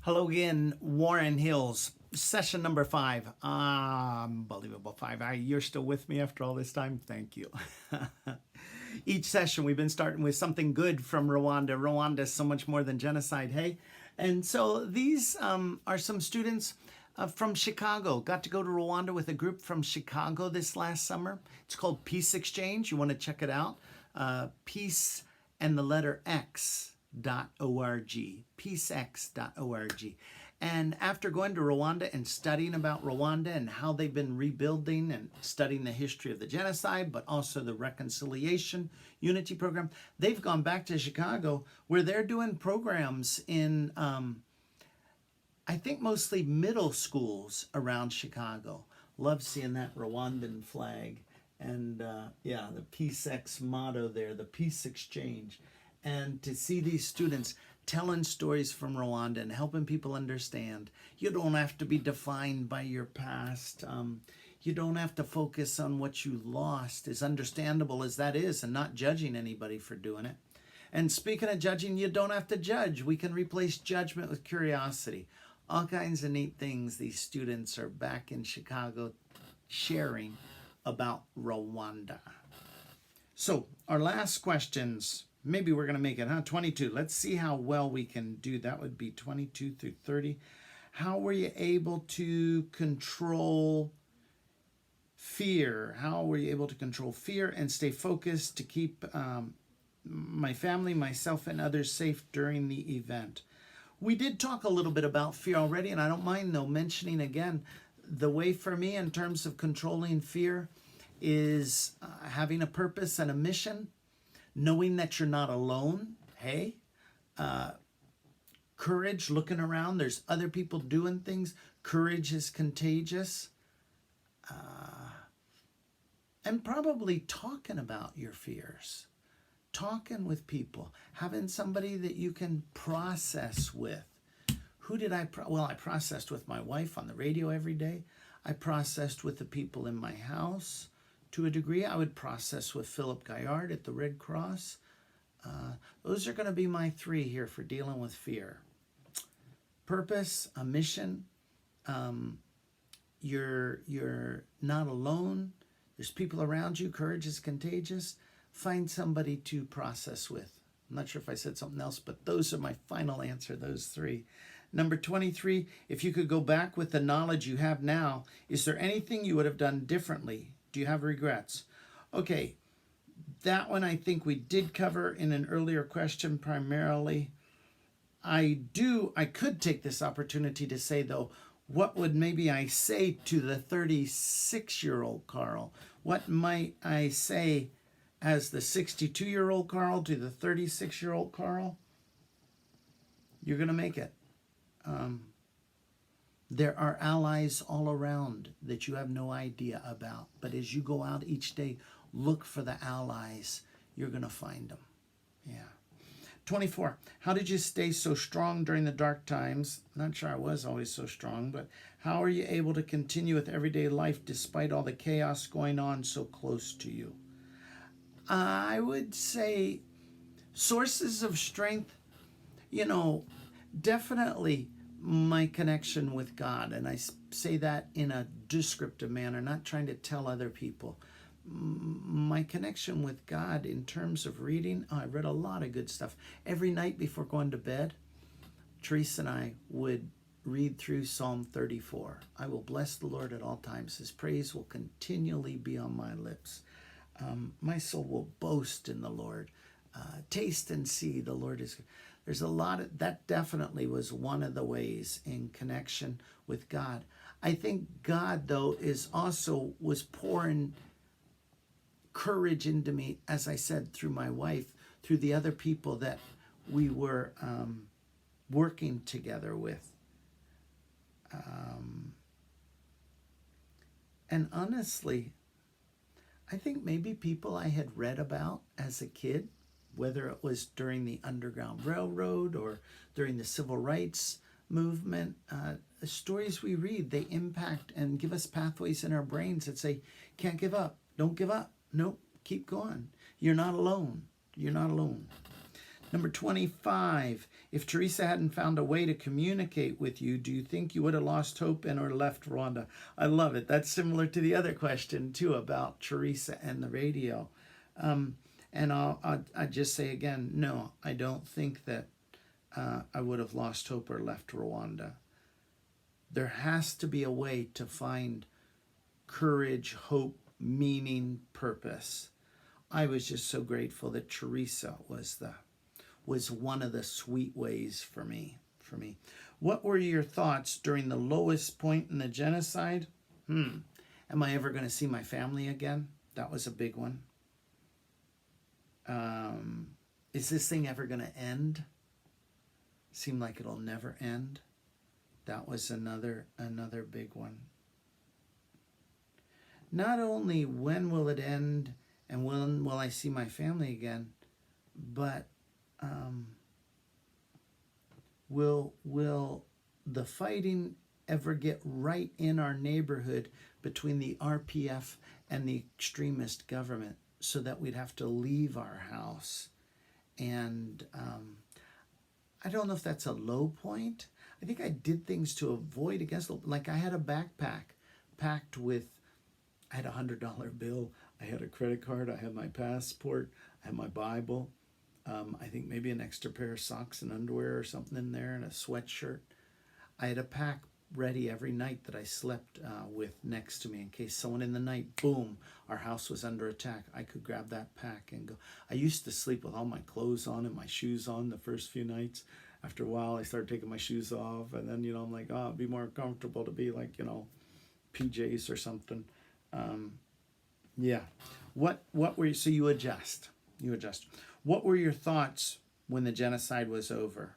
Hello again, Warren Hills, session number 5. Unbelievable 5. You're still with me after all this time? Thank you. Each session we've been starting with something good from Rwanda. Rwanda is so much more than genocide, hey? And so these are some students from Chicago. Got to go to Rwanda with a group from Chicago this last summer. It's called Peace Exchange. You want to check it out. Peace and the letter X.org, peacex.org. And after going to Rwanda and studying about Rwanda and how they've been rebuilding and studying the history of the genocide, but also the reconciliation unity program, they've gone back to Chicago where they're doing programs in, I think mostly middle schools around Chicago. Love seeing that Rwandan flag. And yeah, the PeaceX motto there, the Peace Exchange. And to see these students telling stories from Rwanda and helping people understand, you don't have to be defined by your past. You don't have to focus on what you lost, as understandable as that is, and not judging anybody for doing it. And speaking of judging, you don't have to judge. We can replace judgment with curiosity. All kinds of neat things these students are back in Chicago sharing about Rwanda. So our last questions, maybe we're going to make it, 22. Let's see how well we can do. That would be 22 through 30. How were you able to control fear? How were you able to control fear and stay focused to keep my family, myself, and others safe during the event? We did talk a little bit about fear already, and I don't mind, though, mentioning again, the way for me in terms of controlling fear is having a purpose and a mission, knowing that you're not alone. Hey, courage, looking around, there's other people doing things. Courage is contagious. And probably talking about your fears, talking with people, having somebody that you can process with. Who did I I processed with my wife on the radio every day. I processed with the people in my house. To a degree, I would process with Philip Gaillard at the Red Cross. Those are going to be my 3 here for dealing with fear. Purpose, a mission. You're not alone. There's people around you. Courage is contagious. Find somebody to process with. I'm not sure if I said something else, but those are my final answer, those 3. Number 23, if you could go back with the knowledge you have now, is there anything you would have done differently? Do you have regrets? Okay, that one I think we did cover in an earlier question primarily. I could take this opportunity to say, though, what would maybe I say to the 36-year-old Carl? What might I say as the 62-year-old Carl to the 36-year-old Carl? You're going to make it. There are allies all around that you have no idea about. But as you go out each day, look for the allies. You're going to find them. Yeah. 24. How did you stay so strong during the dark times? Not sure I was always so strong, but how are you able to continue with everyday life despite all the chaos going on so close to you? I would say sources of strength, definitely my connection with God. And I say that in a descriptive manner, not trying to tell other people. My connection with God in terms of reading, I read a lot of good stuff. Every night before going to bed, Teresa and I would read through Psalm 34. I will bless the Lord at all times. His praise will continually be on my lips. My soul will boast in the Lord. Taste and see the Lord is good. There's a lot of that. Definitely was one of the ways in connection with God. I think God, though, was pouring courage into me, as I said, through my wife, through the other people that we were working together with. And honestly, I think maybe people I had read about as a kid, whether it was during the Underground Railroad or during the Civil Rights Movement, the stories we read, they impact and give us pathways in our brains that say, can't give up, don't give up, nope, keep going. You're not alone. You're not alone. Number 25, if Teresa hadn't found a way to communicate with you, do you think you would have lost hope and or left Rwanda? I love it. That's similar to the other question, too, about Teresa and the radio. And I'll just say again, no, I don't think that I would have lost hope or left Rwanda. There has to be a way to find courage, hope, meaning, purpose. I was just so grateful that Teresa was one of the sweet ways for me. What were your thoughts during the lowest point in the genocide? Am I ever going to see my family again? That was a big one. Is this thing ever going to end? Seem like it'll never end. That was another big one. Not only when will it end and when will I see my family again, but will the fighting ever get right in our neighborhood between the RPF and the extremist government so that we'd have to leave our house? And I don't know if that's a low point. I think I did things to avoid against, like I had a backpack packed with, I had $100 bill, I had a credit card, I had my passport, I had my Bible, I think maybe an extra pair of socks and underwear or something in there, and a sweatshirt. I had a pack ready every night that I slept with next to me in case someone in the night, boom, our house was under attack. I could grab that pack and go. I used to sleep with all my clothes on and my shoes on the first few nights. After a while, I started taking my shoes off, and then, I'm like, oh, it'd be more comfortable to be like, PJs or something. Yeah. What were you, so you adjust. What were your thoughts when the genocide was over?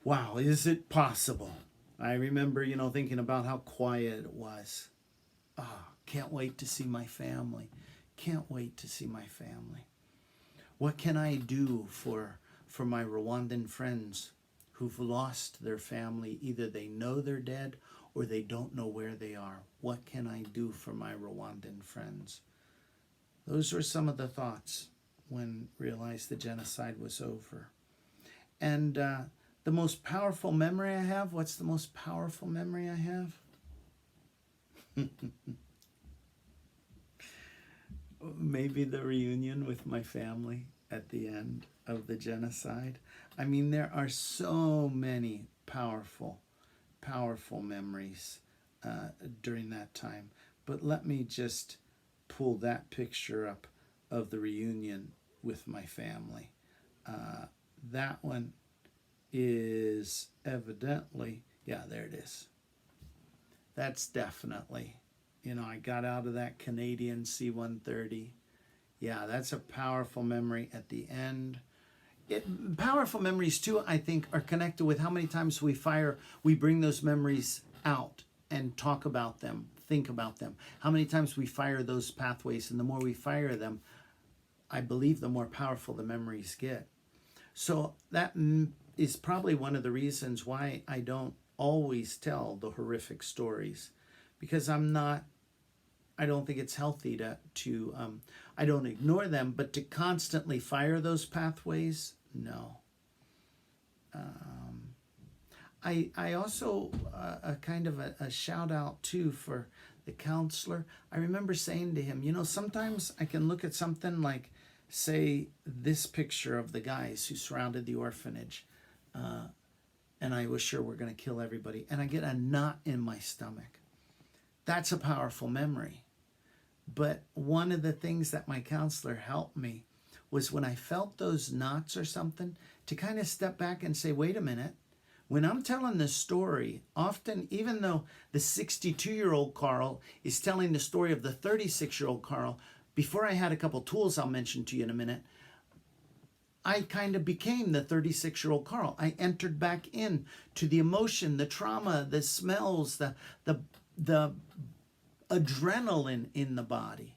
Wow, is it possible? I remember, thinking about how quiet it was. Can't wait to see my family. Can't wait to see my family. What can I do for my Rwandan friends who've lost their family? Either they know they're dead or they don't know where they are. What can I do for my Rwandan friends? Those were some of the thoughts when I realized the genocide was over. And the most powerful memory I have, what's the most powerful memory I have? Maybe the reunion with my family at the end of the genocide. I mean, there are so many powerful memories during that time. But let me just pull that picture up of the reunion with my family. That one is evidently, yeah, there it is. That's definitely, I got out of that Canadian C-130. Yeah, that's a powerful memory at the end. Powerful memories, too, I think, are connected with how many times we bring those memories out and talk about them, think about them. How many times we fire those pathways, and the more we fire them, I believe the more powerful the memories get. So that is probably one of the reasons why I don't always tell the horrific stories, because I don't think it's healthy to I don't ignore them, but to constantly fire those pathways, no. I also, a kind of a shout out too for the counselor. I remember saying to him, sometimes I can look at something like, say, this picture of the guys who surrounded the orphanage, and I was sure we're going to kill everybody, and I get a knot in my stomach. That's a powerful memory. But one of the things that my counselor helped me was when I felt those knots or something, to kind of step back and say, wait a minute. When I'm telling this story, often, even though the 62-year-old Carl is telling the story of the 36-year-old Carl, before I had a couple tools I'll mention to you in a minute, I kind of became the 36-year-old Carl. I entered back in to the emotion, the trauma, the smells, the adrenaline in the body.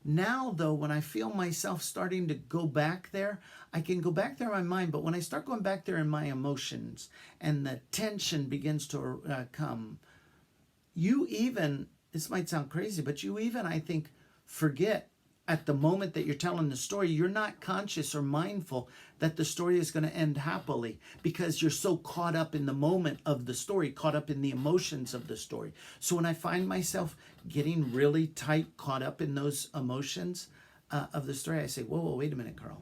Now, though, when I feel myself starting to go back there, I can go back there in my mind, but when I start going back there in my emotions and the tension begins to come, you even, this might sound crazy, but you even, I think, forget. at the moment that you're telling the story, you're not conscious or mindful that the story is going to end happily because you're so caught up in the moment of the story, caught up in the emotions of the story. So when I find myself getting really tight, caught up in those emotions of the story, I say, whoa, whoa, wait a minute, Carl.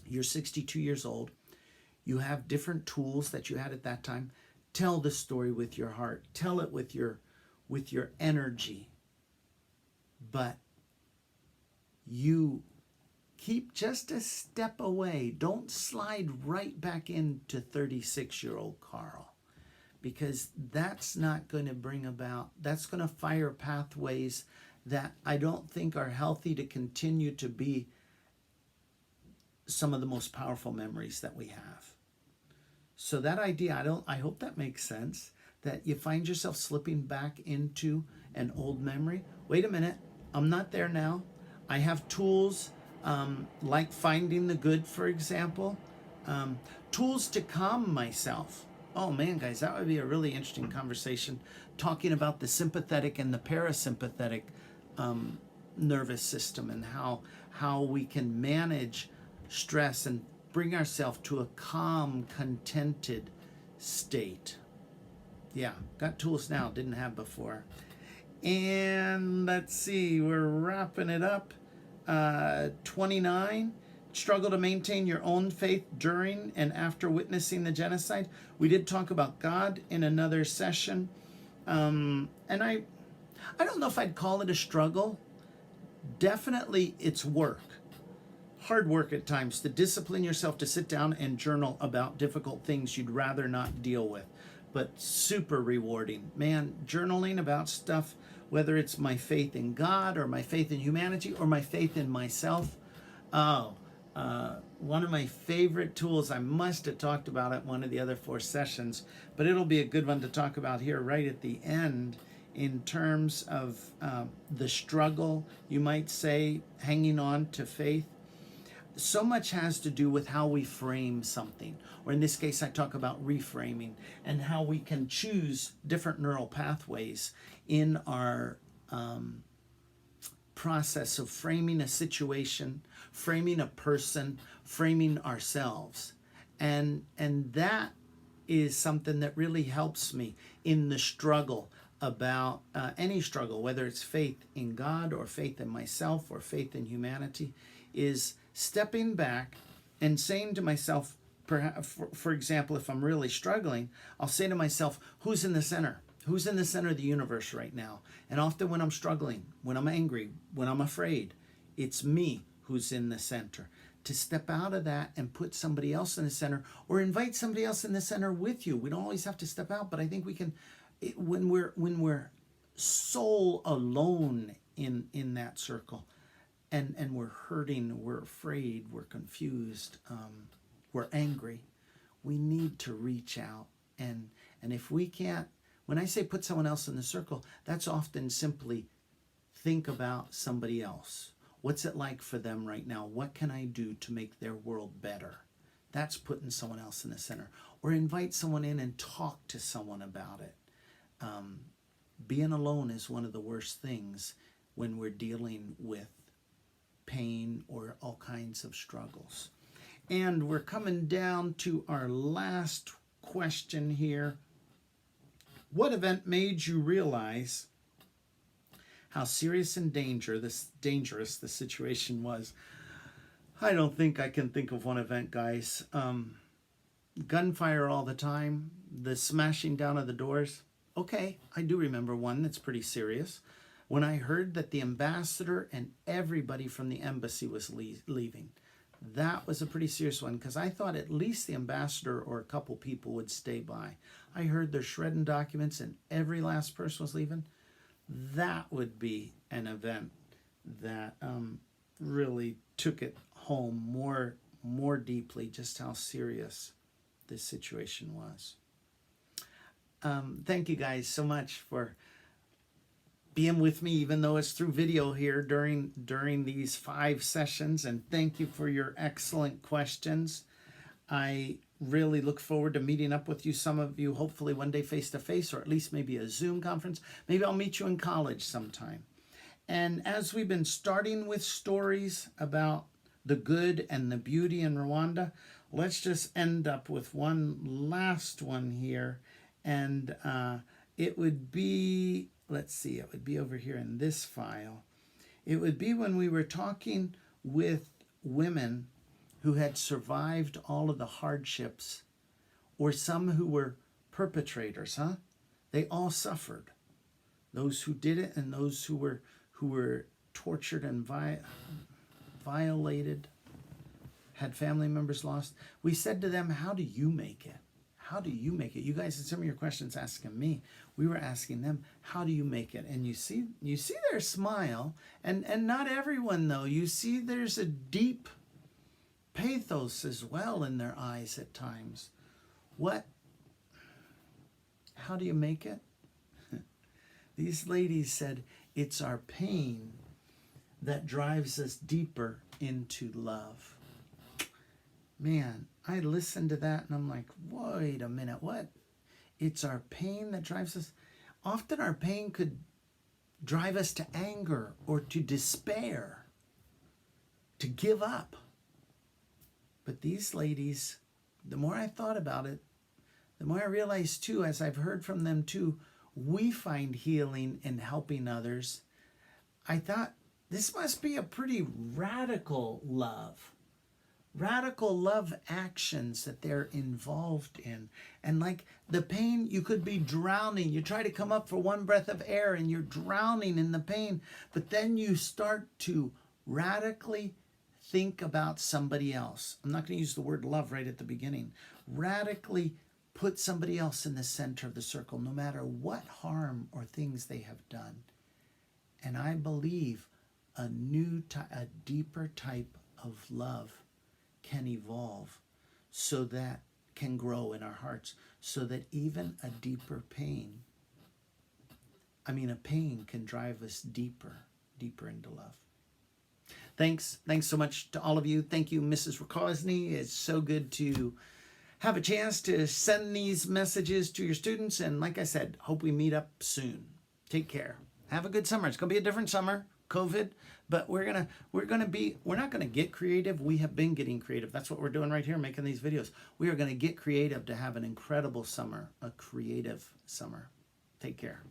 You're 62 years old. You have different tools that you had at that time. Tell the story with your heart. Tell it with your energy. But you keep just a step away. Don't slide right back into 36-year-old Carl, because that's not going to bring about, that's going to fire pathways that I don't think are healthy to continue to be some of the most powerful memories that we have. So that idea, I hope that makes sense, that you find yourself slipping back into an old memory. Wait a minute, I'm not there now. I have tools like finding the good, for example. Tools to calm myself. Oh man, guys, that would be a really interesting conversation, talking about the sympathetic and the parasympathetic nervous system, and how we can manage stress and bring ourselves to a calm, contented state. Yeah, got tools now, didn't have before. And let's see, we're wrapping it up. 29, struggle to maintain your own faith during and after witnessing the genocide. We did talk about God in another session. And I don't know if I'd call it a struggle. Definitely it's work. Hard work at times to discipline yourself to sit down and journal about difficult things you'd rather not deal with, but super rewarding. Man, journaling about stuff, whether it's my faith in God or my faith in humanity or my faith in myself. One of my favorite tools, I must have talked about it one of the other 4 sessions, but it'll be a good one to talk about here right at the end, in terms of the struggle, you might say, hanging on to faith. So much has to do with how we frame something, or in this case I talk about reframing, and how we can choose different neural pathways in our process of framing a situation, framing a person, framing ourselves. And that is something that really helps me in the struggle about any struggle, whether it's faith in God or faith in myself or faith in humanity, is stepping back and saying to myself, perhaps, for example, if I'm really struggling, I'll say to myself, who's in the center? Who's in the center of the universe right now? And often when I'm struggling, when I'm angry, when I'm afraid, it's me who's in the center. To step out of that and put somebody else in the center, or invite somebody else in the center with you. We don't always have to step out, but I think we can, when we're soul alone in that circle, and we're hurting, we're afraid, we're confused, we're angry, we need to reach out. And if we can't, when I say put someone else in the circle, that's often simply think about somebody else. What's it like for them right now? What can I do to make their world better? That's putting someone else in the center. Or invite someone in and talk to someone about it. Being alone is one of the worst things when we're dealing with pain or all kinds of struggles. And we're coming down to our last question here. What event made you realize how serious and dangerous the situation was? I don't think I can think of one event, guys. Gunfire all the time, the smashing down of the doors. Okay, I do remember one that's pretty serious. When I heard that the ambassador and everybody from the embassy was leaving. That was a pretty serious one, because I thought at least the ambassador or a couple people would stay by. I heard they're shredding documents and every last person was leaving. That would be an event that really took it home more deeply, just how serious this situation was. Thank you guys so much for being with me, even though it's through video here during these 5 sessions, and thank you for your excellent questions. I really look forward to meeting up with you, some of you hopefully one day face to face, or at least maybe a Zoom conference. Maybe I'll meet you in college sometime. And as we've been starting with stories about the good and the beauty in Rwanda, let's just end up with one last one here. And it would be, let's see, it would be over here in this file. It would be when we were talking with women who had survived all of the hardships, or some who were perpetrators, huh? They all suffered. Those who did it and those who were tortured and violated, had family members lost. We said to them, how do you make it? How do you make it? You guys had some of your questions asking me. We were asking them, how do you make it? And you see their smile, and not everyone though. You see there's a deep pathos as well in their eyes at times. How do you make it? These ladies said, it's our pain that drives us deeper into love. Man, I listened to that and I'm like, wait a minute, what? It's our pain that drives us. Often our pain could drive us to anger or to despair, to give up. But these ladies, the more I thought about it, the more I realized too, as I've heard from them too, we find healing in helping others. I thought this must be a pretty radical love actions that they're involved in. And like the pain, you could be drowning. You try to come up for one breath of air and you're drowning in the pain. But then you start to radically think about somebody else. I'm not going to use the word love right at the beginning. Radically put somebody else in the center of the circle, no matter what harm or things they have done. And I believe a deeper type of love can evolve, so that can grow in our hearts, so that even a deeper pain, a pain can drive us deeper into love. Thanks so much to all of you. Thank you, Mrs. Rakosny. It's so good to have a chance to send these messages to your students. And like I said, hope we meet up soon. Take care. Have a good summer. It's going to be a different summer, COVID, but we're not going to get creative. We have been getting creative. That's what we're doing right here, making these videos. We are going to get creative to have an incredible summer, a creative summer. Take care.